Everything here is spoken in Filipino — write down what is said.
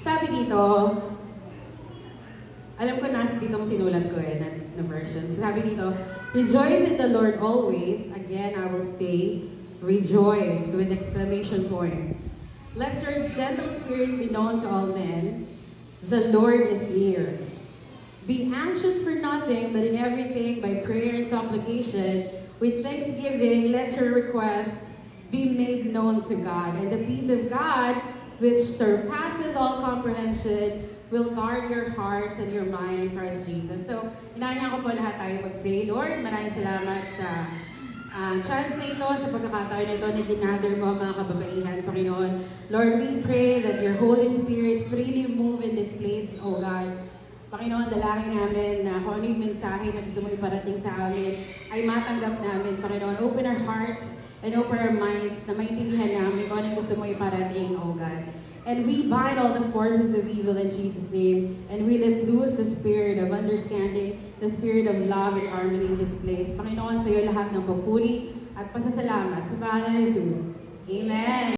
Sabi dito, alam ko nasa ditong sinulat ko na version. So sabi dito, rejoice in the Lord always. Again, I will say, rejoice with exclamation point. Let your gentle spirit be known to all men. The Lord is near. Be anxious for nothing, but in everything, by prayer and supplication, with thanksgiving, let your requests be made known to God. And the peace of God, which surpasses all comprehension, will guard your hearts and your mind in Christ Jesus. So, inaanya ko po lahat tayo mag-pray. Lord, maraming salamat sa chance na ito, sa pagkakataon na ito na ginather mo mga kababaihan, Panginoon. Lord, we pray that your Holy Spirit freely move in this place, O God. Panginoon, dalangin namin na kung ano yung mensahe na gusto mo iparating sa amin, ay matanggap namin, Panginoon. Open our hearts and open our minds na maintindihan namin kung ano yung gusto mo iparating, O God. And we bind all the forces of evil in Jesus' name. And we let loose the spirit of understanding, the spirit of love and harmony in this place. Panginoon, sa iyo lahat ng papuri at pasasalamat sa pangalan ni Jesus. Amen.